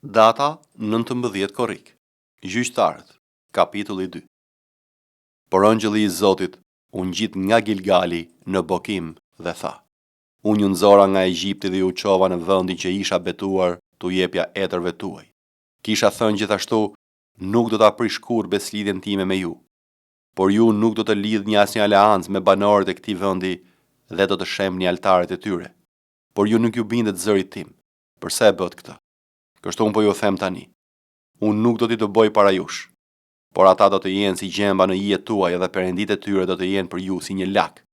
Data 19 korrik. Gjyqtarët, kapitulli 2. Por ëngjëlli i Zotit u ngjit nga Gilgali në Bokim dhe tha: Unë ju nxora nga Egjipti dhe ju çova në vendin që isha betuar t'u jepja etërve tuaj. Kisha thënë gjithashtu, nuk do ta prish kurrë beslidhjen time me ju, por ju nuk do të lidhni asnjë aleancë me banorët e këtij vendi dhe do të shemni altaret e tyre. Por ju nuk ju bindet zërit tim. Përse e bët këtë? Kështu unë po ju them tani, unë nuk do t'i të bëj para jush, por ata do të jenë si gjemba në hijet tuaj dhe perëndit e tyre do të jenë për ju si një lak.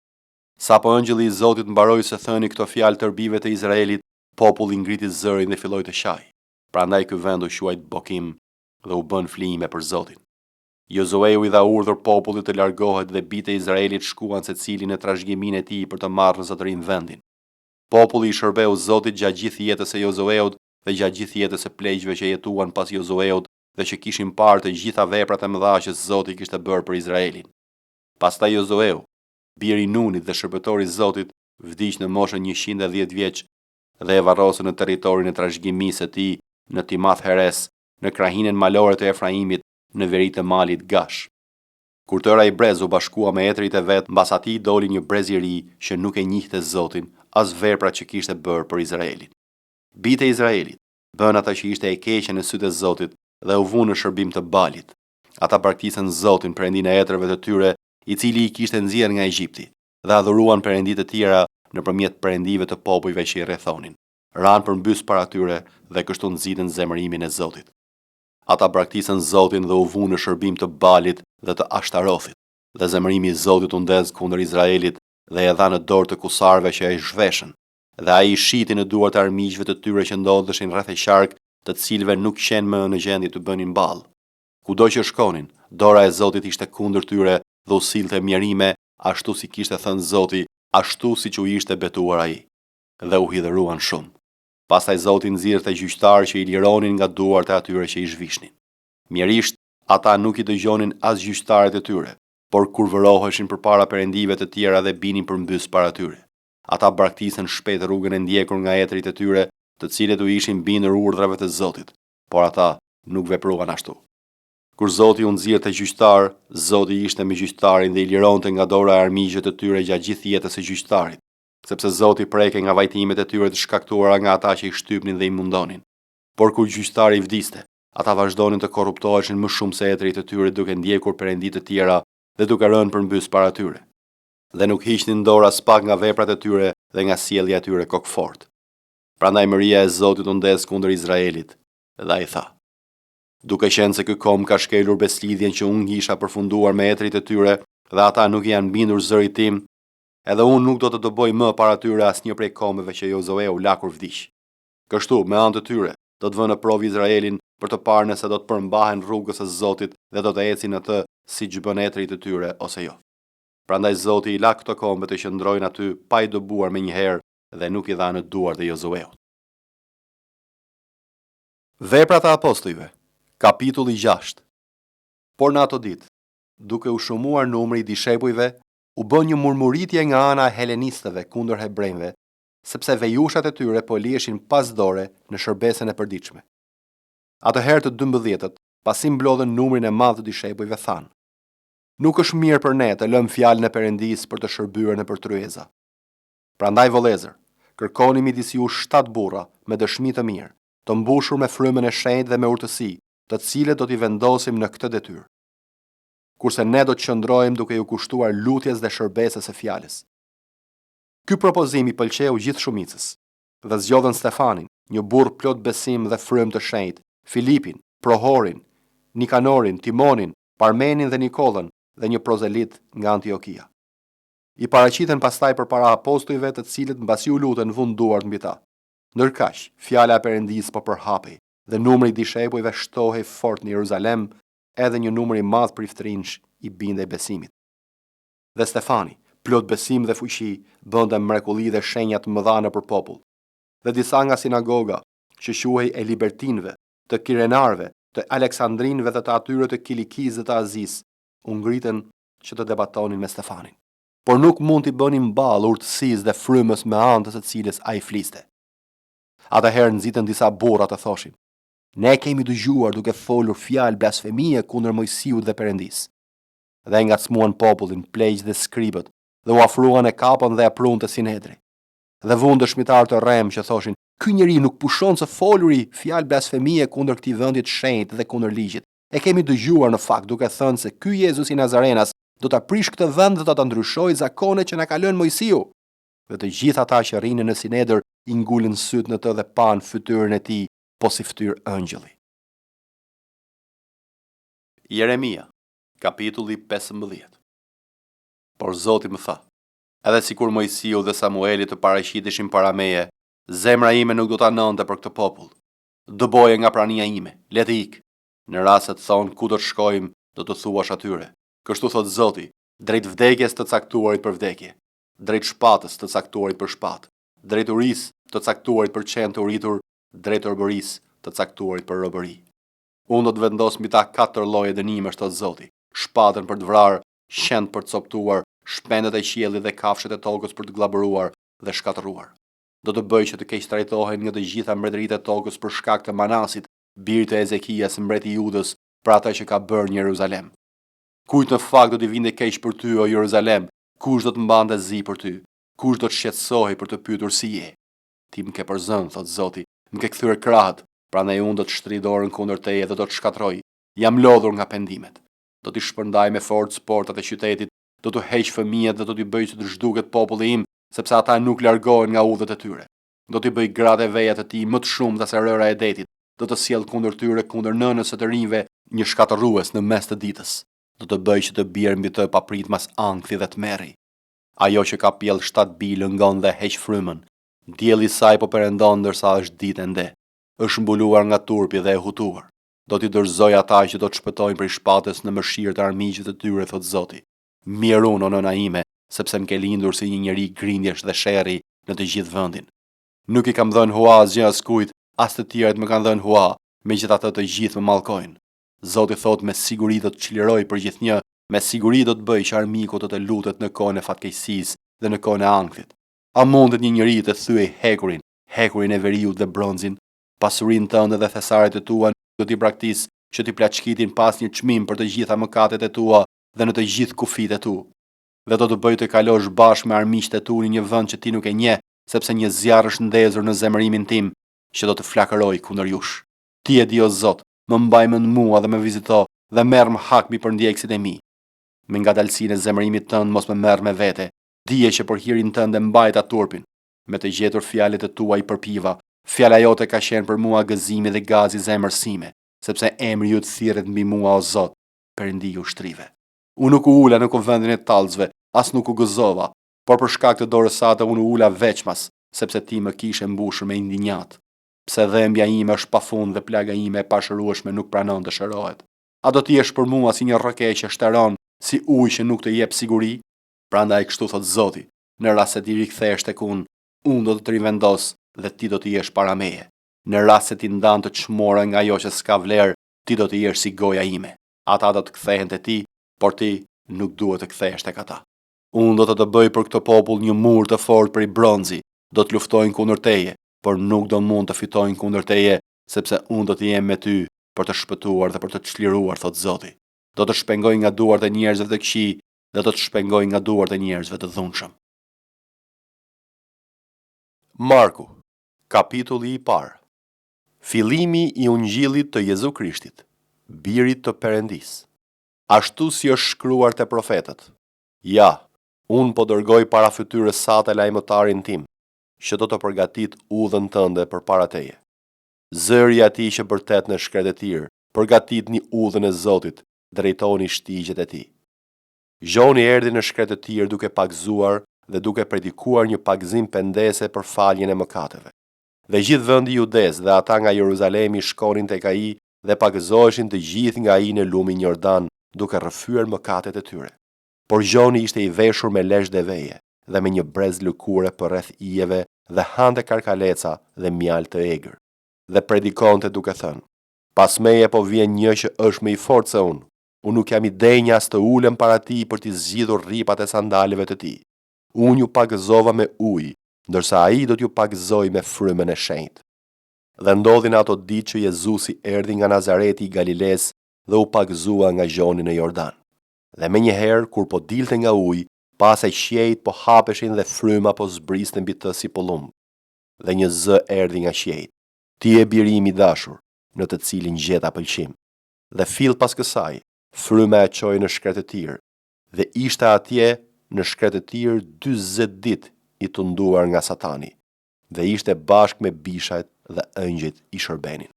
Sa po ëngjëlli i Zotit mbaroi se thëni këto fjalë tërbive të Izraelit, populli ngriti zërin dhe filloi të shaj. Prandaj ky vend u quajt Bokim dhe u bën flijime për Zotin. Jozueu i dha urdhër popullit të largohet dhe bijtë e Izraelit shkuan secili në trashëgiminë e tij për të marrë në zotërin vendin. Populli i shërbeu Zotit gjatë gjithë jetës së Jozueut dhe gjatë gjithë jetës së pleqjve që jetuan pas Jozueut dhe që kishin parë të gjitha veprat e mëdha që Zoti kishte bërë për Izraelin. Pastaj Jozueu, biri i Nunit dhe shërbëtori i Zotit, vdiq në moshën 110 vjeç dhe e varrosën në territorin e trashëgimisë së tij në Timath Heres, në krahinën malore të Efraimit, në veri të malit Gash. Kur tëra i brez u bashkua me etrit e vet, mbas atij doli një brez i ri që nuk e njihte Zotin, as veprat që kishte bërë për Izraelin. Bijtë e Izraelit bën ata që ishte e keqe në sytë e Zotit dhe u vunë në shërbim të Balit. Ata braktisën Zotin, perëndin e etërve të tyre, i cili i kishte nxjerrë nga Egjipti, dhe adhuruan perëndi të tjera nëpërmjet perëndive të popujve që i rrethonin. Ranë përmbys para tyre dhe kështu nxitën zemërimin e Zotit. Ata braktisën Zotin dhe u vunë në shërbim të Balit dhe të Ashtarothit. Dhe zemërimi i Zotit u ndez kundër Izraelit dhe e dha në dorë të kusarve që e zhveshën. Dhe ai i shiti në duart e armiqve të tyre që ndodheshin rreth e qark, të cilëve nuk qenë më në gjendje të bënin ballë. Kudo që shkonin, dora e Zotit ishte kundër tyre dhe u sillte mjerime, ashtu si kishte thënë Zoti, ashtu siç u ishte betuar ai. Dhe u hidhëruan shumë. Pastaj Zoti nxirrte gjyqtarë që i lironin nga duart e atyre që i zhvishnin. Mjerisht, ata nuk i dëgjonin as gjyqtarët e tyre, por kur vëroheshin përpara perëndive të tjera dhe binin përmbys para tyre. Ata braktisën shpejt rrugën e ndjekur nga etrit e tyre, të cilët u ishin bindur urdhrave të Zotit, por ata nuk vepruan ashtu. Kur Zoti u nxirrte gjyqtar, Zoti ishte me gjyqtarin dhe i lironte nga dora e armiqve të tyre gjatë gjithë jetës së gjyqtarit, sepse Zoti preke nga vajtimet e tyre të shkaktuara nga ata që i shtypnin dhe i mundonin. Por kur gjyqtari vdiste, ata vazhdonin të korruptoheshin më shumë se etrit e tyre duke ndjekur perëndi të tjera dhe duke rënë përmbys para tyre. Dhe nuk hiqnin dorë as pak nga veprat e tyre dhe nga sjellja e tyre kokfort. Prandaj mëria e Zotit u ndez kundër Izraelit, dhe ai tha: Duke qenë se ky kom ka shkelur beslidhjen që unë isha përfunduar me etrit e tyre dhe ata nuk janë bindur zërit tim, edhe unë nuk do të doboj më para tyre asnjë prej komeve që Jozueu la kur vdiq. Kështu, me anë të tyre, do të vënë në provë Izraelin për të parë nëse do të përmbahen rrugës së Zotit dhe do të ecin atë siç bën etrit e tyre ose jo. Prandaj Zoti i la këto kombe të qëndrojnë aty pa i dobuar me njëherë dhe nuk i dha në duart e Jozueut. Veprat e apostujve, kapitulli 6. Por në ato ditë, duke u shumuar numri i dishepujve, u bën një murmuritje nga ana e helenistëve kundër hebrejve, sepse vejushat e tyre po liheshin pas dore në shërbesën e përditshme. Atëherë të 12-tët, pasi mblodhën numrin e madh të dishepujve, thanë: Nuk është mirë për ne të lëmë fjalën e Perëndisë për të shërbyer nëpër tryeza. Prandaj vëllezër, kërkoni midis jush 7 burra me dëshmi të mirë, të mbushur me frymën e shenjtë dhe me urtësi, të cilët do t'i vendosim në këtë detyrë. Kurse ne do të qëndrojmë duke ju kushtuar lutjes dhe shërbesës së fjalës. Ky propozim i pëlqeu gjithë shumicës, dhe zgjodhen Stefanin, një burr plot besim dhe frymë të shenjtë, Filipin, Prohorin, Nikanorin, Timonin, Parmenin dhe Nikollën, dhe një prozelit nga Antiokia. I paraqiten pastaj përpara apostujve, të cilët mbasi u lutën vund duart mbi ta. Ndërkaq, fjala e Perëndisë po përhapej dhe numri i dishepujve shtohej fort në Jeruzalem, edhe një numër i madh priftërinj i bindej besimit. Dhe Stefani, plot besim dhe fuqi, bënte mrekulli dhe shenja të mëdha nëpër popull. Dhe disa nga sinagoga, që quhej e libertinëve, të kirenarve, të aleksandrinëve dhe të atyre të Kilikisë dhe të Azisë, u ngritën që të debatonin me Stefanin, por nuk mund t'i bënin ballë urtësisë dhe frymës me anë të së cilës ai fliste. Atëherë nxitën disa burra të thoshin: Ne kemi dëgjuar duke folur fjalë blasfemie kundër Mojsiut dhe Perëndis. Dhe ngacmuan popullin, pleqë dhe skribët, dhe u afruan e kapën dhe aprun të Sinedri. Dhe vund dëshmitar të rrem që thoshin, ky njeri nuk pushon së foluri fjalë blasfemie kundër këtij vendi të shenjtë dhe kundër ligjit. E kemi dëgjuar në fakt duke thënë se ky Jezus i Nazarenas do ta prish këtë vend dhe do ta ndryshojë zakonet që na ka lënë Mojsiu. Dhe të gjithë ata që rrinin në Sinedër i ngulën syt në të dhe pan fytyrën e tij, po si fytyrë ëngjëlli. Jeremia, kapitulli 15. Por Zoti më tha, edhe sikur Mojsiu dhe Samueli të paraqiteshin para meje, zemra ime nuk do ta nënte për këtë popull. Dëboje nga prania ime, le të ik. Në rast se të thonë ku do të shkojmë, do të thuash atyre. Kështu thot Zoti, drejt vdekjes të caktuarit për vdekje, drejt shpatës të caktuarit për shpatë, drejt urisë të caktuarit për qenë të uritur, drejt robërisë të caktuarit për robëri. Unë do të vendos mbi ta 4 lloje dënimesh, thot Zoti, shpatën për të vrarë, qend për të coptuar, shpendet e qiellit dhe kafshët e tokës për të glabëruar dhe shkatëruar. Do të bëj që të keq trajtohen nga të gjitha mbretëritë e tokës për shkak të Manasit, birit të Ezekias, mbreti i Judës, për ata që ka bërë në Jeruzalem. Kujt në fakt do të vinte keq për ty, o Jeruzalem? Kush do të mbante zi për ty? Kush do të shqetësohej për të pyetur si je? Ti më ke përzënë, thot Zoti, më ke kthyer krahët, prandaj unë do të shtri dorën kundër teje dhe do të shkatroj. Jam lodhur nga pendimet. Do t'i shpërndaj me forcë portat e qytetit, do t'u heq fëmijët dhe do t'i bëj që të zhduket populli im, sepse ata nuk largohen nga udhët e tyre. Do t'i bëj gratë e veja të tij më të shumta se rëra e detit. Do të sjell kundër tyre, kundër nënës së të rinjve, një shkatërrues në mes të ditës. Do të bëj që të bjerë mbi të papritmas ankthi dhe të merri. Ajo që ka pjell 7 bilë ngon dhe heq frymën. Dielli i saj po perëndon ndërsa është ditë ende. Është mbuluar nga turpi dhe e hutuar. Do t'i dorëzoj ata që do të shpëtojnë prej shpatës në mëshirë të armiqve të tyre, thot Zoti. Mirë unë, o nëna ime, sepse më ke lindur si një njeri grindjesh dhe sherri në të gjithë vendin. Nuk i kam dhënë hua asgjë askujt, as të tjerët më kanë dhënë hua, megjithatë të gjithë më mallkojnë. Zoti thot, me siguri do të çliroj për gjithnjë, me siguri do të bëj që armiku të lutet në kohën e fatkeqësisë dhe në kohën e ankthit. A mundet një njeri të thyej hekurin e veriut dhe bronzin, pasurinë tënde dhe thesaret e tua do t'i braktis që t'i plaçkitin pas një çmim për të gjitha mëkatet e tua dhe në të gjithë kufit e tu. Dhe do të bëj të kalosh bashkë me armiqtë e tu në një vend që ti nuk e njeh, sepse një zjarr është ndezur në zemërimin tim që do të flakëroj kundër jush. Ti e di, o Zot, më mbaj mend mua dhe më vizito dhe merr më hak mbi përndjekësit e mi. Me ngadalësinë e zemërimit tënd mos më merr me vete. Dije që për hirin tënd e mbajta turpin. Me të gjetur fjalët e tua i përpiva. Fjala jote ka qenë për mua gëzimi dhe gazi zemrës sime, sepse emri yt thirret mbi mua, o Zot, Perëndi i ushtrive. Unë nuk u ula në kuvendin e tallësve, as nuk u gëzova, por për shkak të dorës sate unë u ula veçmas, sepse ti më kishe mbushur me indinjat. Pse dhembja ime është pafund dhe plaga ime e pashërueshme nuk pranon të shërohet. A do t'i jesh për mua si një rrëke që shtëron, si ujë që nuk të jep siguri? Prandaj kështu thot Zoti, në rast se ti rikthehesh tek unë do të të rivendos dhe ti do të jesh para meje. Në rast se ti ndan të çmora nga ajo që s'ka vlerë, ti do të jesh si goja ime. Ata do të kthehen te ti, por ti nuk duhet të kthehesh tek ata. Unë do të bëj për këtë popull një mur të fortë prej bronzi. Do të luftojnë kundër teje, por nuk do mund të fitojnë kundër teje, sepse unë do të jem me ty për të shpëtuar dhe për të çliruar, thot Zoti. Do të shpengoj nga duart e njerëzve të këqij dhe do të shpengoj nga duart e njerëzve të dhunshëm. Marku, kapitulli i parë. Fillimi i ungjillit të Jezu Krishtit, birit të Perëndis. Ashtu si është shkruar te profetët. Ja, unë po dërgoj para fytyrës sate lajmëtarin tim, që do të përgatit udhën tënde përpara teje. Zëri i atij që bërtet në shkretë e tir, përgatitni udhën e Zotit, drejtoni shtigjet e tij. Gjoni erdhi në shkretë e tir duke pagzuar dhe duke predikuar një pagzim pendese për faljen e mëkateve. Dhe gjithë vendi Judes dhe ata nga Jeruzalemi shkonin tek ai dhe pagëzoheshin të gjithë nga ai në lumin Jordan, duke rrëfyer mëkatet e tyre. Por Gjoni ishte i veshur me lesh dhe veje dhe me një brez lëkure përreth ijeve dhe hante karkaleca dhe mjalë të egër. Dhe predikonte duke thënë: Pas meje po vjen një që është më i fortë se unë. Unë nuk jam i denjë as të ulem para tij për t'i zgjidhur rripat e sandaleve të tij. Unë ju pagëzova me ujë, ndërsa ai do t'ju pagëzoj me frymën e shenjtë. Dhe ndodhin ato ditë që Jezusi erdhi nga Nazareti i Galiles dhe u pagëzua nga gjoni në Jordan. Dhe menjëherë, kur po dilte nga ujë, pasaj qiejt po hapeshin dhe fryma po zbriste mbi të si pollumb. Dhe një zë erdhi nga qiejt: "Ti je biri im i dashur, në të cilin gjeta pëlqim." Dhe fill pas kësaj, fryma e çoi në shkretëtir, dhe ishte atje në shkretëtir 40 ditë i tunduar nga Satani, dhe ishte bashkë me bishajt dhe ëngjëjt i shërbenin.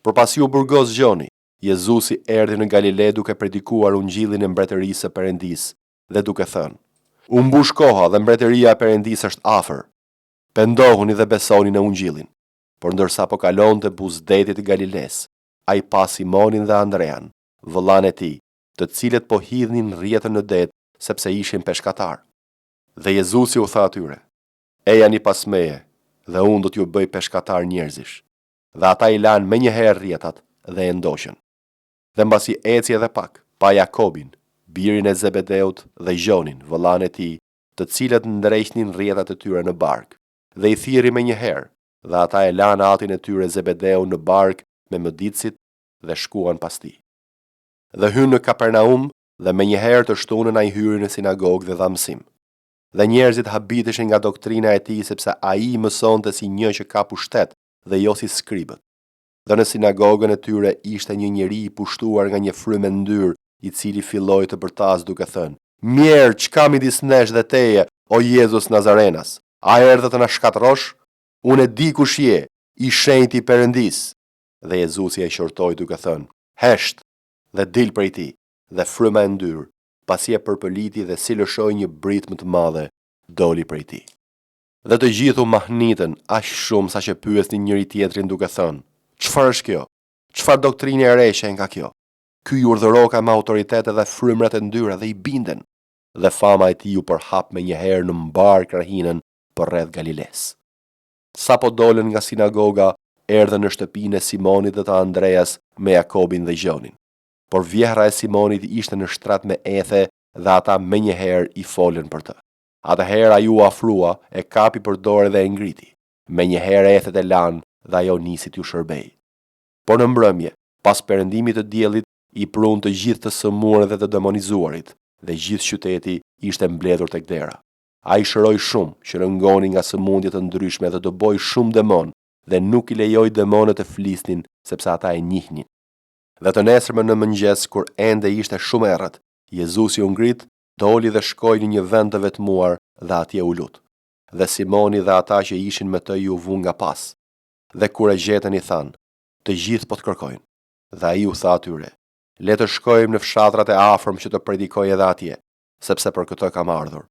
Përpasi u burgos gjoni, Jezusi erdhi në Galile duke predikuar ungjillin e mbretërisë së Perëndisë dhe duke thënë: "U mbush koha dhe mbretëria e Perëndisë është afër. Pendohuni dhe besoni në ungjillin." Por ndërsa po kalonte buzdetit e Galiles, ai pa Simonin dhe Andrean, vëllain e tij, të cilët po hidhnin rrjetën në det sepse ishin peshkatar. Dhe Jezusi u tha atyre: "Ejani pas meje, dhe unë do t'ju bëj peshkatar njerëzish." Dhe ata i lanë menjëherë rrjetat dhe e ndoqën. Dhe mbasi eci edhe pak, pa Jakobin, birin e Zebedeut, dhe Gjonin, vëllain e tij, të cilët ndreqnin rrjetat e tyre në bark, dhe i thirri menjëherë, dhe ata e lanë atin e tyre Zebedeu në bark me mëditësit dhe shkuan pas tij. Dhe hynë në Kapernaum, dhe menjëherë të shtunën ai hyri në sinagogë dhe dha mësim. Dhe njerëzit habiteshin nga doktrina e tij sepse ai mësonte si një që ka pushtet dhe jo si skribët. Dhe në sinagogën e tyre ishte një njeri i pushtuar nga një frymë ndyr, i cili filloi të bërtas duke thënë: "Mjerë, çka midis nesh dhe teje, o Jezus Nazarenas? A erdhe të na shkatërrosh? Unë e di kush je, i shenjti i Perëndisë." Dhe Jezusi e qortoi duke thënë: "Hesht dhe dil prej tij." Dhe fryma e ndyr, pasi e përpëliti dhe si lëshoi një britmë të madhe, doli prej tij. Dhe të gjithu mahnitën aq shumë sa që pyesnin njëri tjetrin duke thënë: "Çfarë është kjo? Çfarë doktrinë e re që nga kjo? Ky ju urdhëroka me autoritet dhe frymrat e ndyra dhe i binden." Dhe fama e tij u përhap menjëherë në mbar krahinën përreth Galiles. Sa po dolën nga sinagoga, erdhën në shtëpinë e Simonit dhe të Andreas me Jakobin dhe Gjonin. Por vjehra e Simonit ishte në shtrat me ethe dhe ata menjëherë i folën për të. Atëherë ai u afrua, e kapi për dorë dhe e ngriti. Menjëherë ethet e lanë dhe ajo nisi t'ju shërbej. Por në mbrëmje, pas perëndimit të diellit, i prun të gjithë të sëmurë dhe të demonizuarit, dhe gjithë qyteti ishte mbledhur tek dera. Ai shëroi shumë, që rëngoni nga sëmundje të ndryshme dhe doboi shumë demon, dhe nuk i lejoi demonët të flisnin sepse ata e njihnin. Dhe të nesërmen në mëngjes, kur ende ishte shumë errët, Jezusi u ngrit, doli dhe shkoi në një vend të vetmuar dhe atje u lut. Dhe Simoni dhe ata që ishin me të ju vu nga pas. Dhe kur e gjetën i thanë: "Të gjithë po të kërkojnë." Dhe ai u tha atyre: "Le të shkojmë në fshatrat e afërm që të predikoj edhe atje, sepse për këtë kam ardhur."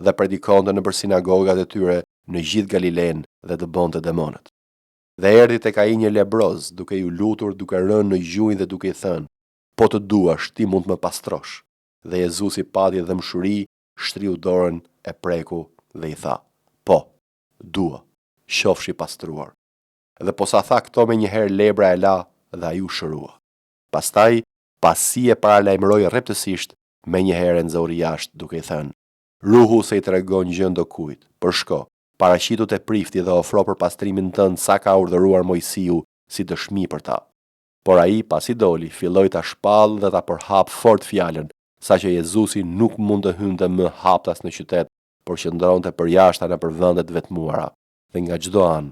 Dhe predikonte nëpër sinagogat e tyre në gjithë Galilen dhe dëbonte demonët. Dhe erdhi tek ai një lebroz, duke ju lutur, duke rënë në gjunjë dhe duke i thënë: "Po të duash, ti mund të më pastrosh." Dhe Jezusi pati dëmshuri, shtriu dorën, e preku dhe i tha: "Po, dua, qofshi pastruar." Dhe posa tha këto menjëherë, lebra e la dhe ai u shërua. Pastaj, pasi e paralajmëroi rreptësisht, menjëherë nxori jashtë duke i thënë: "Ruhu se i tregon gjën do kujt, përshko, paraqitu te prifti dhe ofro për pastrimin tënd sa ka urdhëruar Mojsiu si dëshmi për ta." Por ai, pasi doli, filloi ta shpall dhe ta përhap fort fjalën, saqë Jezusi nuk mund të hynte më haptas në qytet, por qëndronte përjashta nëpër vendet vetmuara, dhe nga çdo anë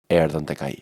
erdhën tek ai.